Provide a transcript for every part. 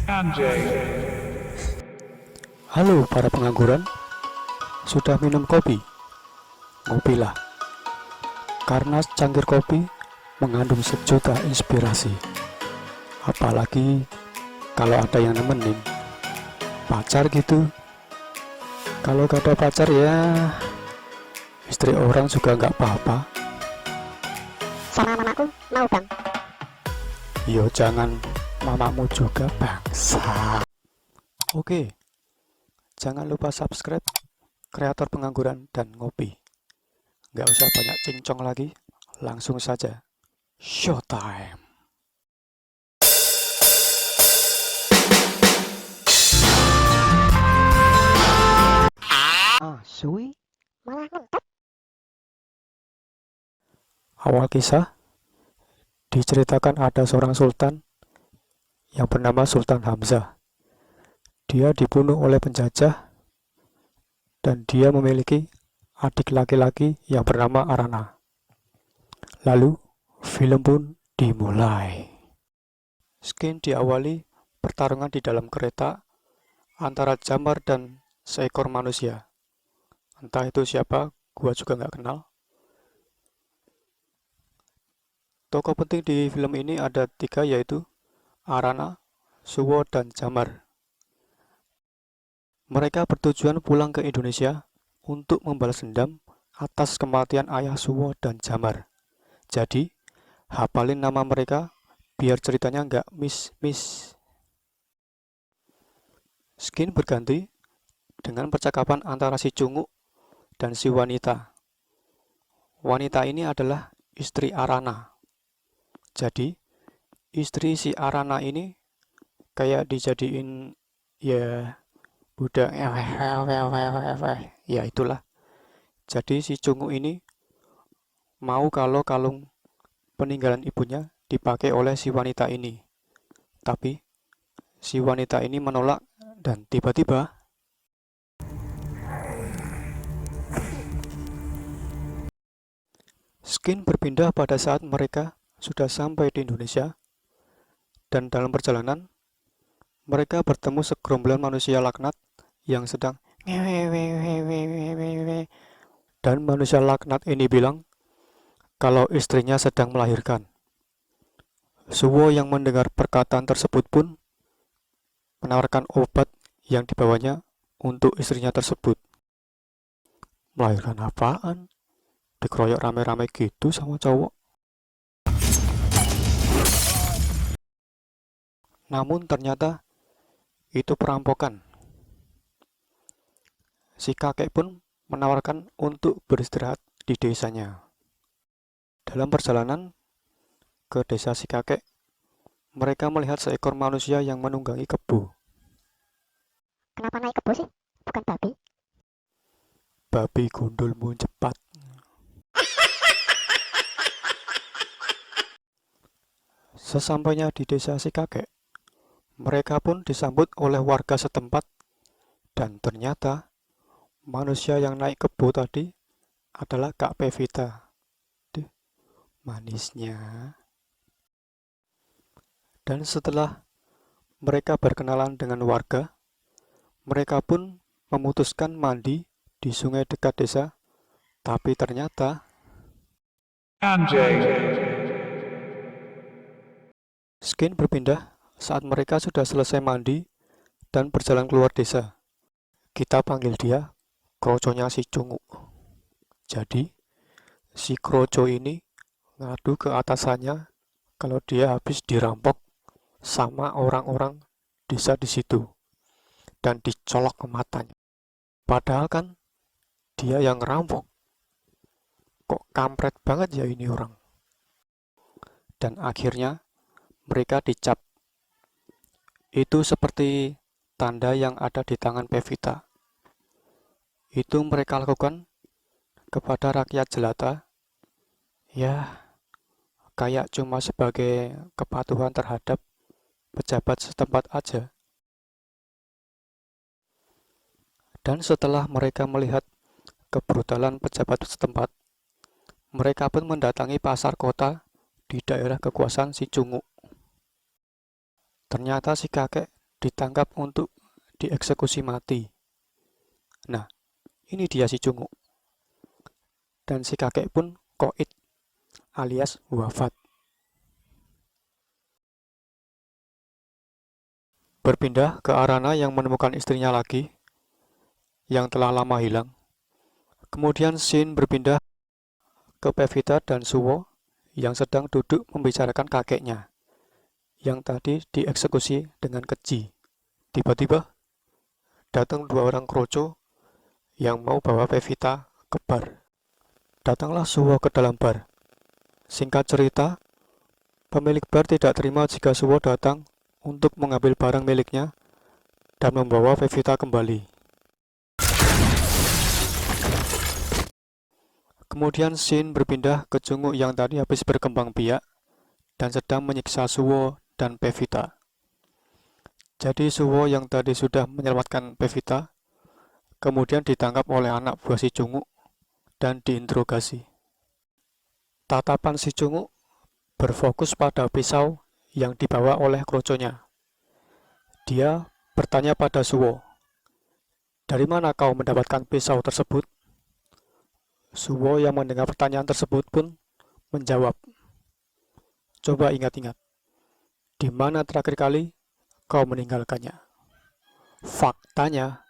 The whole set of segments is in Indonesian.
Anjay. Halo para pengangguran, sudah minum kopi? Ngopilah, karena secangkir kopi mengandung sejuta inspirasi. Apalagi kalau ada yang nemenin, pacar gitu. Kalau gak ada pacar ya, istri orang juga gak apa-apa. Sama mamaku mau bang. Yo jangan mamamu juga bangsa. Oke, jangan lupa subscribe Kreator Pengangguran dan Ngopi. Gak usah banyak cincong lagi, langsung saja showtime. Suwi malah ngentot. Awal kisah diceritakan ada seorang sultan yang bernama Sultan Hamzah. Dia dibunuh oleh penjajah dan dia memiliki adik laki-laki yang bernama Arana. Lalu film pun dimulai. Skin diawali pertarungan di dalam kereta antara Jamar dan seekor manusia. Entah itu siapa, gua juga nggak kenal. Tokoh penting di film ini ada 3, yaitu Arana, Suwo, dan Jamar. Mereka bertujuan pulang ke Indonesia untuk membalas dendam atas kematian ayah Suwo dan Jamar. Jadi, hafalin nama mereka biar ceritanya nggak miss. Skin berganti dengan percakapan antara si Cunguk dan si wanita. Wanita ini adalah istri Arana. Jadi, istri si Arana ini kayak dijadiin ya budak, ya itulah. Jadi si Cunguk ini mau kalau kalung peninggalan ibunya dipakai oleh si wanita ini. Tapi si wanita ini menolak dan tiba-tiba Skin berpindah pada saat mereka sudah sampai di Indonesia, dan dalam perjalanan mereka bertemu segerombolan manusia laknat yang sedang dan manusia laknat ini bilang kalau istrinya sedang melahirkan. Suwo yang mendengar perkataan tersebut pun menawarkan obat yang dibawanya untuk istrinya tersebut. Melahirkan apaan? Dikeroyok rame-rame gitu sama cowok. Namun ternyata itu perampokan. Si kakek pun menawarkan untuk beristirahat di desanya. Dalam perjalanan ke desa si kakek, mereka melihat seekor manusia yang menunggangi kebo. Kenapa naik kebo sih? Bukan babi. Babi gundulmu cepat. Sesampainya di desa si kakek, mereka pun disambut oleh warga setempat, dan ternyata manusia yang naik kebo tadi adalah Kak Pevita. Duh, manisnya. Dan setelah mereka berkenalan dengan warga, mereka pun memutuskan mandi di sungai dekat desa. Tapi ternyata Anjay. Skin berpindah saat mereka sudah selesai mandi dan berjalan keluar desa. Kita panggil dia kroconya si Cunguk. Jadi, si kroco ini ngadu ke atasannya kalau dia habis dirampok sama orang-orang desa di situ dan dicolok ke matanya. Padahal kan dia yang ngerampok. Kok kampret banget ya ini orang. Dan akhirnya mereka dicap. Itu seperti tanda yang ada di tangan Pevita. Itu mereka lakukan kepada rakyat jelata, ya kayak cuma sebagai kepatuhan terhadap pejabat setempat aja. Dan setelah mereka melihat kebrutalan pejabat setempat, mereka pun mendatangi pasar kota di daerah kekuasaan si Cunguk. Ternyata si kakek ditangkap untuk dieksekusi mati. Nah, ini dia si Cunguk. Dan si kakek pun koit alias wafat. Berpindah ke Arana yang menemukan istrinya lagi, yang telah lama hilang. Kemudian Shin berpindah ke Pevita dan Suwo yang sedang duduk membicarakan kakeknya, yang tadi dieksekusi dengan keji. Tiba-tiba, datang dua orang kroco yang mau bawa Pevita ke bar. Datanglah Suwo ke dalam bar. Singkat cerita, pemilik bar tidak terima jika Suwo datang untuk mengambil barang miliknya dan membawa Pevita kembali. Kemudian Shin berpindah ke Cunguk yang tadi habis berkembang biak dan sedang menyiksa Suwo dan Pevita. Jadi Suwo yang tadi sudah menyelamatkan Pevita, kemudian ditangkap oleh anak buah si Cunguk dan diinterogasi. Tatapan si Cunguk berfokus pada pisau yang dibawa oleh kroconya. Dia bertanya pada Suwo, "Dari mana kau mendapatkan pisau tersebut?" Suwo yang mendengar pertanyaan tersebut pun menjawab, "Coba ingat-ingat, di mana terakhir kali kau meninggalkannya?" Faktanya,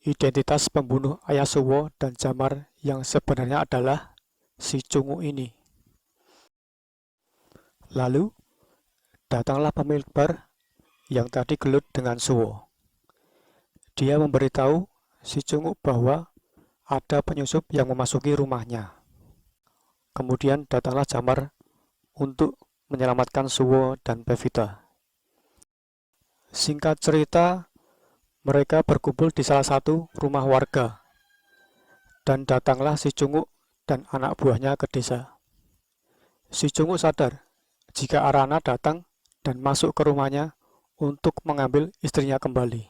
identitas pembunuh ayah Suwo dan Jamar yang sebenarnya adalah si Cunguk ini. Lalu, datanglah pemilik bar yang tadi gelut dengan Suwo. Dia memberitahu si Cunguk bahwa ada penyusup yang memasuki rumahnya. Kemudian datanglah Jamar untuk menyelamatkan Suwo dan Pevita. Singkat cerita, mereka berkumpul di salah satu rumah warga. Dan datanglah si Cunguk dan anak buahnya ke desa. Si Cunguk sadar jika Arana datang dan masuk ke rumahnya untuk mengambil istrinya kembali.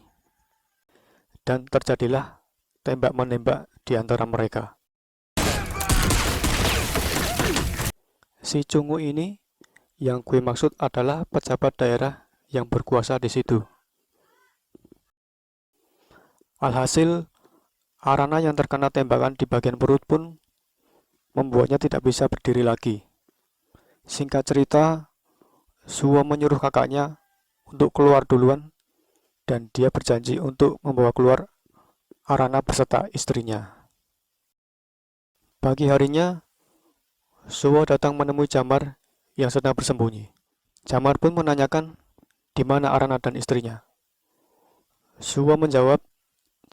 Dan terjadilah tembak-menembak di antara mereka. Si Cunguk ini yang gue maksud adalah pejabat daerah yang berkuasa di situ. Alhasil, Arana yang terkena tembakan di bagian perut pun membuatnya tidak bisa berdiri lagi. Singkat cerita, Suwo menyuruh kakaknya untuk keluar duluan dan dia berjanji untuk membawa keluar Arana beserta istrinya. Pagi harinya, Suwo datang menemui Jamar yang sedang bersembunyi. Jamar pun menanyakan di mana Arana dan istrinya. Suwo menjawab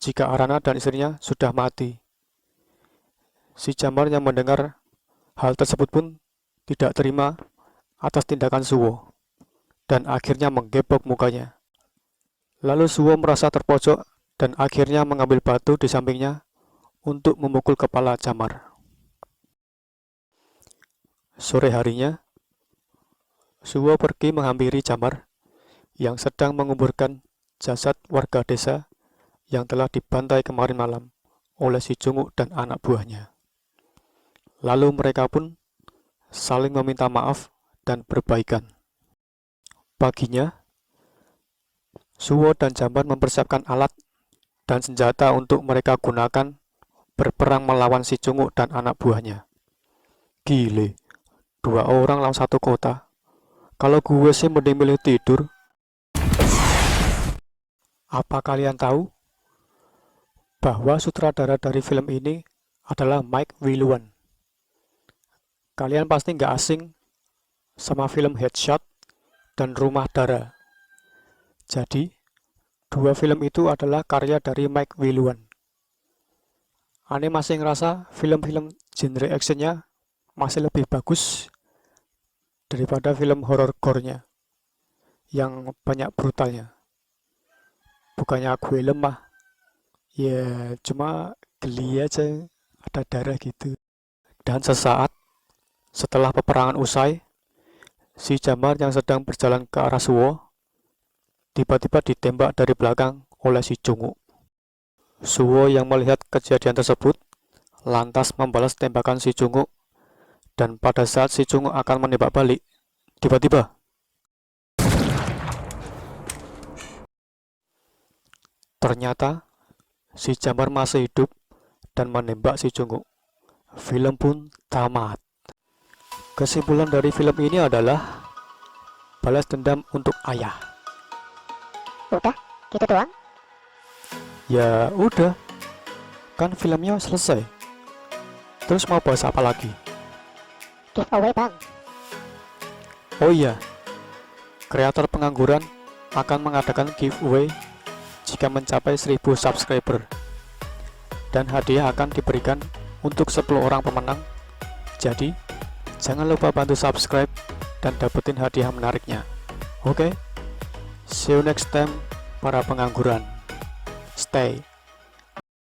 jika Arana dan istrinya sudah mati. Si Jamar yang mendengar hal tersebut pun tidak terima atas tindakan Suwo dan akhirnya menggebok mukanya. Lalu Suwo merasa terpojok dan akhirnya mengambil batu di sampingnya untuk memukul kepala Jamar. Sore harinya, Suwo pergi menghampiri Jamar yang sedang menguburkan jasad warga desa yang telah dibantai kemarin malam oleh si Cunguk dan anak buahnya. Lalu mereka pun saling meminta maaf dan berbaikan. Paginya, Suwo dan Jamar mempersiapkan alat dan senjata untuk mereka gunakan berperang melawan si Cunguk dan anak buahnya. Gile, 2 orang lawan 1 kota. Kalau gue sih mending milih tidur. Apa kalian tahu bahwa sutradara dari film ini adalah Mike Wiluan? Kalian pasti nggak asing sama film Headshot dan Rumah Dara. Jadi, 2 film itu adalah karya dari Mike Wiluan. Aneh masih ngerasa film-film genre actionnya masih lebih bagus daripada film horor gore-nya yang banyak brutalnya. Bukannya gue lemah, ya cuma geli aja ada darah gitu. Dan sesaat setelah peperangan usai, si Jamar yang sedang berjalan ke arah Suwo tiba-tiba ditembak dari belakang oleh si Cunguk. Suwo yang melihat kejadian tersebut lantas membalas tembakan si Cunguk, dan pada saat si Cunguk akan menembak balik, tiba-tiba Ternyata si Jamar masih hidup dan menembak si Jungkook. Film pun tamat. Kesimpulan dari film ini adalah balas dendam untuk ayah. Udah, gitu doang. Ya udah, kan filmnya selesai. Terus mau bahas apa lagi? Giveaway bang. Oh iya, kreator pengangguran akan mengadakan giveaway jika mencapai 1000 subscriber. Dan hadiah akan diberikan untuk 10 orang pemenang. Jadi, jangan lupa bantu subscribe dan dapetin hadiah menariknya. Oke? See you next time para pengangguran. Stay